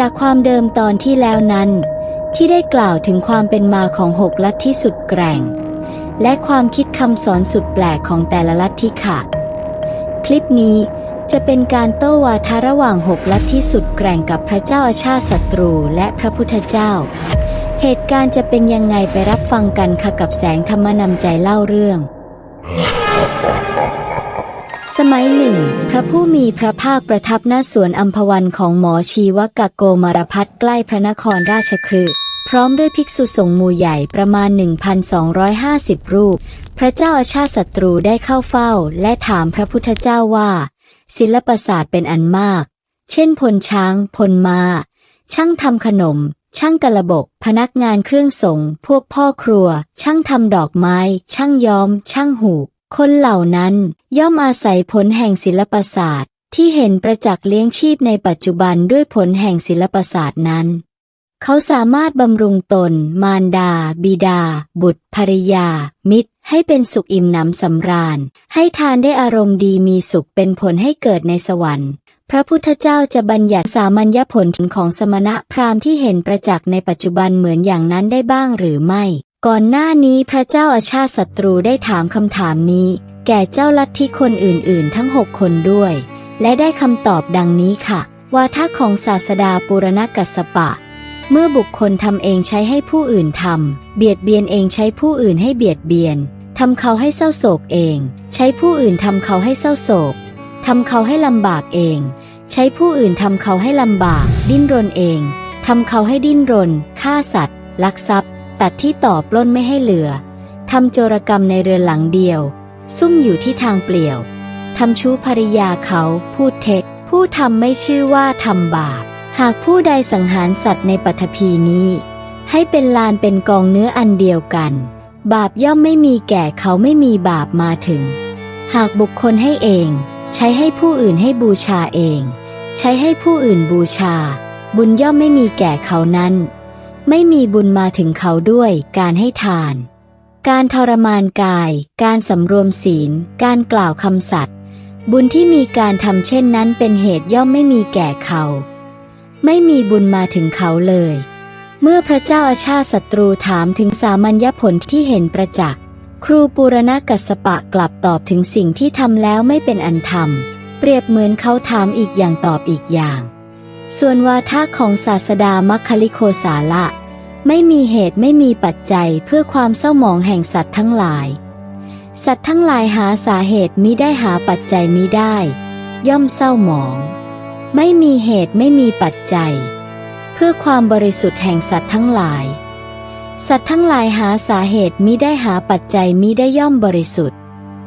จากความเดิมตอนที่แล้วนั้นที่ได้กล่าวถึงความเป็นมาของ6 ลัทธิสุดแกร่งและความคิดคำสอนสุดแปลกของแต่ละลัทธิค่ะคลิปนี้จะเป็นการโต้วาทระหว่าง6 ลัทธิสุดแกร่งกับพระเจ้าอาชาติศัตรูและพระพุทธเจ้าเหตุการณ์จะเป็นยังไงไปรับฟังกันค่ะกับแสงธรรมนำใจเล่าเรื่องสมัยหนึ่งพระผู้มีพระภาคประทับณสวนอัมพวันของหมอชีวกโกมารพัฒน์ใกล้พระนครราชคฤห์พร้อมด้วยภิกษุสงฆ์หมู่ใหญ่ประมาณ 1,250 รูปพระเจ้าอาชาติศัตรูได้เข้าเฝ้าและถามพระพุทธเจ้าว่าศิลปศาสตร์เป็นอันมากเช่นพลช้างพลม้าช่างทำขนมช่างกระบกพนักงานเครื่องสงฆ์พวกพ่อครัวช่างทำดอกไม้ช่างย้อมช่างหูกคนเหล่านั้นย่อมอาศัยผลแห่งศิลปศาสตร์ที่เห็นประจักษ์เลี้ยงชีพในปัจจุบันด้วยผลแห่งศิลปศาสตร์นั้นเขาสามารถบำรุงตนมารดาบิดาบุตรภริยามิตรให้เป็นสุขอิ่มหนำสำราญให้ทานได้อารมณ์ดีมีสุขเป็นผลให้เกิดในสวรรค์พระพุทธเจ้าจะบัญญัติสามัญญผลของสมณะพราหมณ์ที่เห็นประจักษ์ในปัจจุบันเหมือนอย่างนั้นได้บ้างหรือไม่ก่อนหน้านี้พระเจ้าอาชาติศัตรูได้ถามคำถามนี้แก่เจ้าลัทธิคนอื่นๆทั้ง6 คนด้วยและได้คำตอบดังนี้ค่ะวาทะของศาสดาปุรณกัสสปะเมื่อบุคคลทำเองใช้ให้ผู้อื่นทำเบียดเบียนเองใช้ผู้อื่นให้เบียดเบียนทำเขาให้เศร้าโศกเองใช้ผู้อื่นทำเขาให้เศร้าโศกทำเขาให้ลำบากเองใช้ผู้อื่นทำเขาให้ลำบากดิ้นรนเองทำเขาให้ดิ้นรนฆ่าสัตว์ลักทรัพย์ตัดที่ต่อปล้นไม่ให้เหลือทำโจรกรรมในเรือนหลังเดียวซุ่มอยู่ที่ทางเปลี่ยวทำชู้ภริยาเขาพูดเท็จผู้ทำไม่ชื่อว่าทำบาปหากผู้ใดสังหารสัตว์ในปฐพีนี้ให้เป็นลานเป็นกองเนื้ออันเดียวกันบาปย่อมไม่มีแก่เขาไม่มีบาปมาถึงหากบุคคลให้เองใช้ให้ผู้อื่นให้บูชาเองใช้ให้ผู้อื่นบูชาบุญย่อมไม่มีแก่เขานั้นไม่มีบุญมาถึงเขาด้วยการให้ทานการทรมานกายการสำรวมศีลการกล่าวคำสัตย์บุญที่มีการทำเช่นนั้นเป็นเหตุย่อมไม่มีแก่เขาไม่มีบุญมาถึงเขาเลยเมื่อพระเจ้าอาชาติศัตรูถามถึงสามัญญผลที่เห็นประจักษ์ครูปุรณกัสสปะกลับตอบถึงสิ่งที่ทำแล้วไม่เป็นอันธรรมเปรียบเหมือนเขาถามอีกอย่างตอบอีกอย่างส่วนวาทะของศาสดามัคคลิโคสาละไม่มีเหตุไม่มีปัจจัยเพื่อความเศร้าหมองแห่งสัตว์ทั้งหลายสัตว์ทั้งหลายหาสาเหตุมิได้หาปัจจัยมิได้ย่อมเศร้าหมองไม่มีเหตุไม่มีปัจจัยเพื่อความบริสุทธิ์แห่งสัตว์ทั้งหลายสัตว์ทั้งหลายหาสาเหตุมิได้หาปัจจัยมิได้ย่อมบริสุทธิ์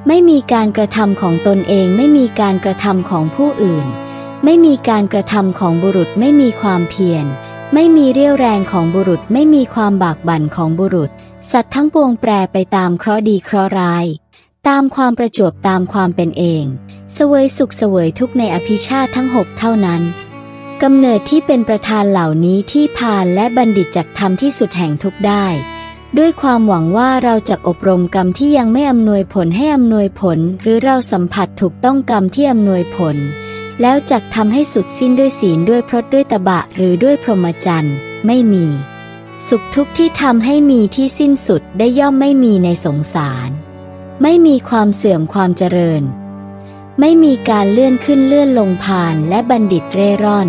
ไม่มีการกระทำของตนเองไม่มีการกระทำของผู้อื่นไม่มีการกระทำของบุรุษไม่มีความเพียรไม่มีเรี่ยวแรงของบุรุษไม่มีความบากบั่นของบุรุษสัตว์ทั้งปวงแปรไปตามเคราะห์ดีเคราะห์ร้ายตามความประจวบตามความเป็นเองเสวยสุขเสวยทุกข์ในอภิชาติทั้ง6เท่านั้นกำเนิดที่เป็นประธานเหล่านี้ที่พาลและบัณฑิตจักทำที่สุดแห่งทุกข์ได้ด้วยความหวังว่าเราจะอบรมกรรมที่ยังไม่อำนวยผลให้อำนวยผลหรือเราสัมผัสถูกต้องกรรมที่อำนวยผลแล้วจักทำให้สุดสิ้นด้วยศีลด้วยพรตด้วยตบะหรือด้วยพรหมจรรย์ไม่มีสุขทุกข์ที่ทำให้มีที่สิ้นสุดได้ย่อมไม่มีในสงสารไม่มีความเสื่อมความเจริญไม่มีการเลื่อนขึ้นเลื่อนลงพาลและบัณฑิตเร่ร่อน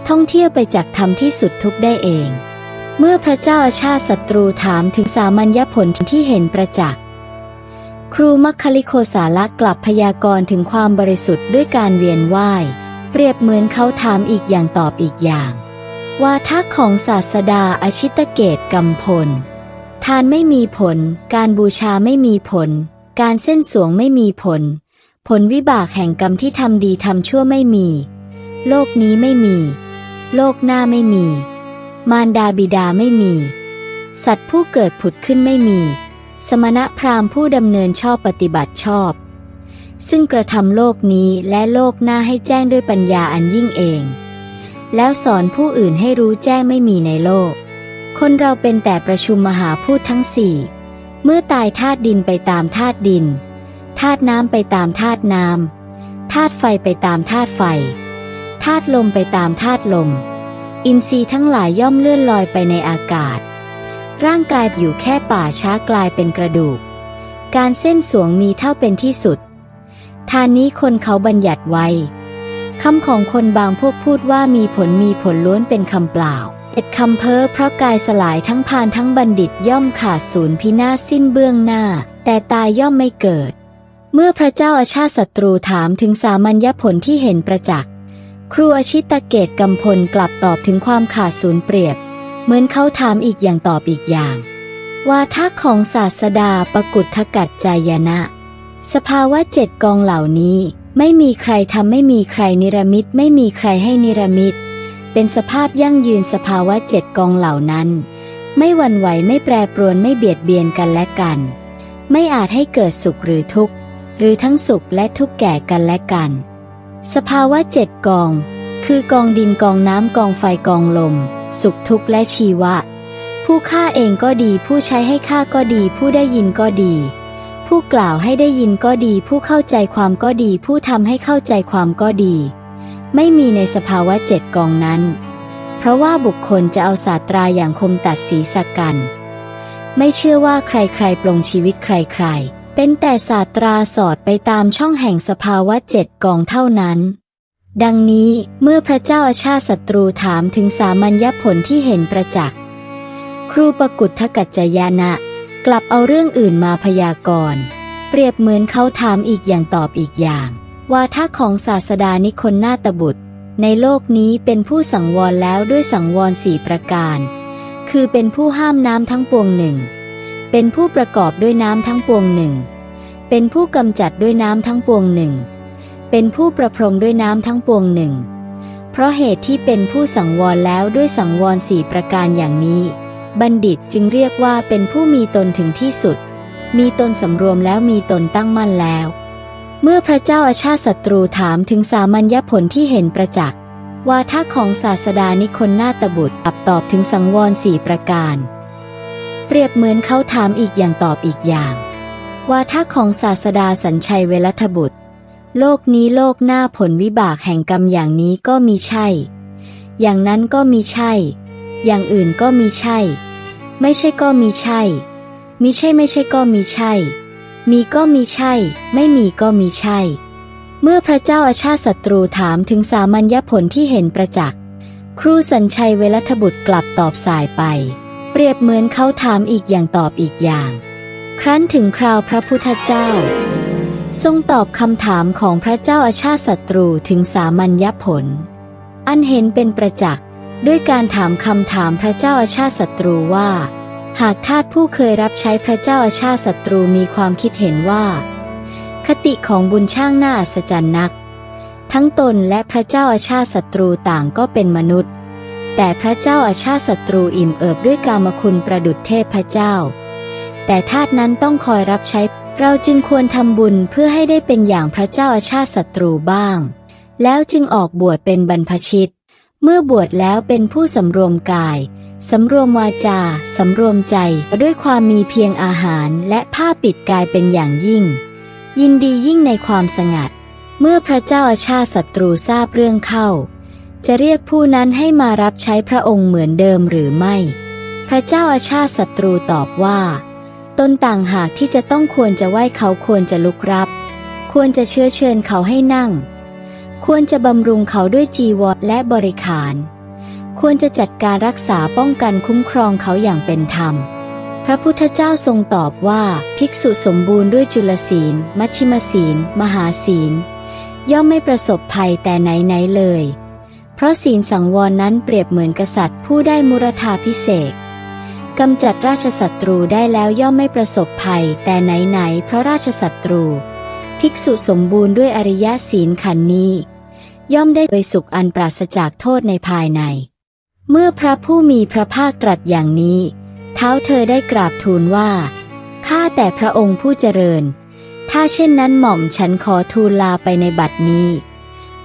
ท่องเที่ยวไปจากธรรมที่สุดทุกข์ได้เองเมื่อพระเจ้าอาชาติศัตรูถามถึงสามัญญผลที่เห็นประจักษ์ครูมัคคลิโคสาละกลับพยากรณ์ถึงความบริสุทธิ์ด้วยการเวียนว่ายเปรียบเหมือนเขาถามอีกอย่างตอบอีกอย่างวาทะของศาสดาอชิตเกตกัมพลทานไม่มีผลการบูชาไม่มีผลการเส้นสวงไม่มีผลผลวิบากแห่งกรรมที่ทำดีทำชั่วไม่มีโลกนี้ไม่มีโลกหน้าไม่มีมารดาบิดาไม่มีสัตว์ผู้เกิดผุดขึ้นไม่มีสมณพราหมณ์ผู้ดำเนินชอบปฏิบัติชอบซึ่งกระทำโลกนี้และโลกหน้าให้แจ้งด้วยปัญญาอันยิ่งเองแล้วสอนผู้อื่นให้รู้แจ้งไม่มีในโลกคนเราเป็นแต่ประชุมมหาพูดทั้ง4เมื่อตายธาตุดินไปตามธาตุดินธาตุน้ำไปตามธาตุน้ำธาตุไฟไปตามธาตุไฟธาตุลมไปตามธาตุลม อินทรีย์ทั้งหลายย่อมเลื่อนลอยไปในอากาศร่างกายอยู่แค่ป่าช้ากลายเป็นกระดูกการเส้นสวงมีเท่าเป็นที่สุดทานนี้คนเขาบัญญัติไว้คำของคนบางพวกพูดว่ามีผลล้วนเป็นคำเปล่าคำเพ้อเพราะกายสลายทั้งพาลทั้งบัณฑิตย่อมขาดสูญพินาศสิ้นเบื้องหน้าแต่ตายย่อมไม่เกิดเมื่อพระเจ้าอาชาติศัตรูถามถึงสามัญญผลที่เห็นประจักษ์ครูอชิตเกตกำพลกลับตอบถึงความขาดสูญเปรียบเหมือนเขาถามอีกอย่างตอบอีกอย่างวาทะของศาสดาปกุฏทกัจจายนะสภาวะเจ็ดกองเหล่านี้ไม่มีใครทำไม่มีใครนิรมิตไม่มีใครให้นิรมิตเป็นสภาพยั่งยืนสภาวะเจ็ดกองเหล่านั้นไม่หวั่นไหวไม่แปรปรวนไม่เบียดเบียนกันและกันไม่อาจให้เกิดสุขหรือทุกข์หรือทั้งสุขและทุกข์แก่กันและกันสภาวะเจ็ดกองคือกองดินกองน้ำกองไฟกองลมสุขทุกข์และชีวะผู้ฆ่าเองก็ดีผู้ใช้ให้ฆ่าก็ดีผู้ได้ยินก็ดีผู้กล่าวให้ได้ยินก็ดีผู้เข้าใจความก็ดีผู้ทำให้เข้าใจความก็ดีไม่มีในสภาวะเจ็ดกองนั้นเพราะว่าบุคคลจะเอาศาสตราอย่างคมตัดศีรษะกันไม่เชื่อว่าใครๆปลงชีวิตใครๆเป็นแต่ศาสตราสอดไปตามช่องแห่งสภาวะเจ็ดกองเท่านั้นดังนี้เมื่อพระเจ้าอาชาติศัตรูถามถึงสามัญญผลที่เห็นประจักษ์ครูปกุฏทกัจจายนะกลับเอาเรื่องอื่นมาพยากรณ์เปรียบเหมือนเขาถามอีกอย่างตอบอีกอย่างวาทะของศาสดานิคนนาตบุตรในโลกนี้เป็นผู้สังวรแล้วด้วยสังวรสี่ประการคือเป็นผู้ห้ามน้ำทั้งปวงหนึ่งเป็นผู้ประกอบด้วยน้ำทั้งปวงหนึ่งเป็นผู้กำจัดด้วยน้ำทั้งปวงหนึ่งเป็นผู้ประพรมด้วยน้ำทั้งปวงหนึ่งเพราะเหตุที่เป็นผู้สังวรแล้วด้วยสังวรสี่ประการอย่างนี้บัณฑิตจึงเรียกว่าเป็นผู้มีตนถึงที่สุดมีตนสำรวมแล้วมีตนตั้งมั่นแล้วเมื่อพระเจ้าอาชาติศัตรูถามถึงสามัญญผลที่เห็นประจักษ์วาทะของศาสดานิคนนาตบุตรตอบถึงสังวรสี่ประการเปรียบเหมือนเขาถามอีกอย่างตอบอีกอย่างวาทะของศาสดาสัญชัยเวรัทบุตรโลกนี้โลกหน้าผลวิบากแห่งกรรมอย่างนี้ก็มีใช่อย่างนั้นก็มีใช่อย่างอื่นก็มีใช่ไม่ใช่ก็มีใช่มิใช่ไม่ใช่ก็มีใช่มีก็มีใช่ไม่มีก็มีใช่เมื่อพระเจ้าอาชาติศัตรูถามถึงสามัญญผลที่เห็นประจักษ์ครูสัญชัยเวรัทบุตรกลับตอบสายไปเปรียบเหมือนเขาถามอีกอย่างตอบอีกอย่างครั้นถึงคราวพระพุทธเจ้าทรงตอบคำถามของพระเจ้าอาชาติศัตรูถึงสามัญญผลอันเห็นเป็นประจักษ์ด้วยการถามคำถามพระเจ้าอาชาติศัตรูว่าหากทาสผู้เคยรับใช้พระเจ้าอาชาติศัตรูมีความคิดเห็นว่าคติของบุญช่างน่าอัศจรรย์นักทั้งตนและพระเจ้าอาชาติศัตรูต่างก็เป็นมนุษย์แต่พระเจ้าอาชาติศัตรูอิ่มเอิบด้วยกามคุณประดุจเทพเจ้าแต่ทาสนั้นต้องคอยรับใช้เราจึงควรทำบุญเพื่อให้ได้เป็นอย่างพระเจ้าอาชาติศัตรูบ้างแล้วจึงออกบวชเป็นบรรพชิตเมื่อบวชแล้วเป็นผู้สำรวมกายสำรวมวาจาสำรวมใจด้วยความมีเพียงอาหารและผ้าปิดกายเป็นอย่างยิ่งยินดียิ่งในความสงัดเมื่อพระเจ้าอาชาติศัตรูทราบเรื่องเข้าจะเรียกผู้นั้นให้มารับใช้พระองค์เหมือนเดิมหรือไม่พระเจ้าอาชาติศัตรูตอบว่าตนต่างหากที่จะต้องควรจะไหว้เขาควรจะลุกรับควรจะเชิญเขาให้นั่งควรจะบำรุงเขาด้วยจีวรและบริขารควรจะจัดการรักษาป้องกันคุ้มครองเขาอย่างเป็นธรรมพระพุทธเจ้าทรงตอบว่าภิกษุสมบูรณ์ด้วยจุลศีลมัชฌิมศีลมหาศีลย่อมไม่ประสบภัยแต่ไหนๆเลยเพราะศีลสังวรนั้นเปรียบเหมือนกษัตริย์ผู้ได้มุรธาภิเษกกำจัดราชศัตรูได้แล้วย่อมไม่ประสบภัยแต่ไหนๆเพราะราชศัตรูภิกษุสมบูรณ์ด้วยอริยศีลขันธ์นี้ย่อมได้โดยสุขอันปราศจากโทษในภายในเมื่อพระผู้มีพระภาคตรัสอย่างนี้เท้าเธอได้กราบทูลว่าข้าแต่พระองค์ผู้เจริญถ้าเช่นนั้นหม่อมฉันขอทูลลาไปในบัดนี้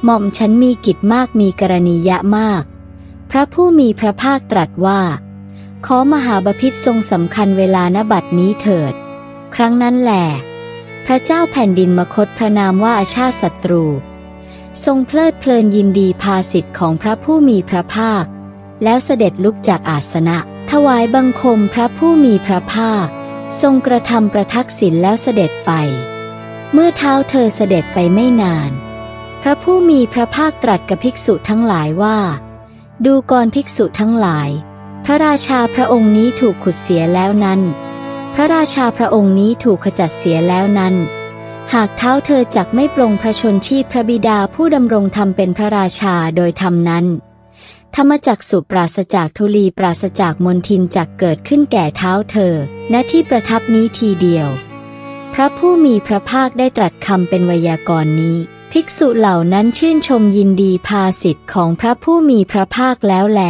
หม่อมฉันมีกิจมากมีกรณียะมากพระผู้มีพระภาคตรัสว่าขอมหาบพิตรทรงสำคัญเวลาณบัดนี้เถิดครั้งนั้นแหลพระเจ้าแผ่นดินมคธพระนามว่าอาชาติศัตรูทรงเพลิดเพลินยินดีภาสิทธิ์ของพระผู้มีพระภาค แล้วเสด็จลุกจากอาสนะถวายบังคมพระผู้มีพระภาคทรงกระทำประทักษิณแล้วเสด็จไปเมื่อเท้าเธอเสด็จไปไม่นานพระผู้มีพระภาคตรัสกับภิกษุทั้งหลายว่าดูก่อนภิกษุทั้งหลายพระราชาพระองค์นี้ถูกขุดเสียแล้วนั้นพระราชาพระองค์นี้ถูกขจัดเสียแล้วนั้นหากเท้าเธอจักไม่ปลงพระชนชีพพระบิดาผู้ดำรงธรรมเป็นพระราชาโดยธรรมนั้นธรรมจักสุปราศจากทุลีปราศจากมนทินจักเกิดขึ้นแก่เท้าเธอณที่ประทับนี้ทีเดียวพระผู้มีพระภาคได้ตรัสคำเป็นไวยากรณ์นี้ภิกษุเหล่านั้นชื่นชมยินดีภาสิทธิ์ของพระผู้มีพระภาคแล้วแล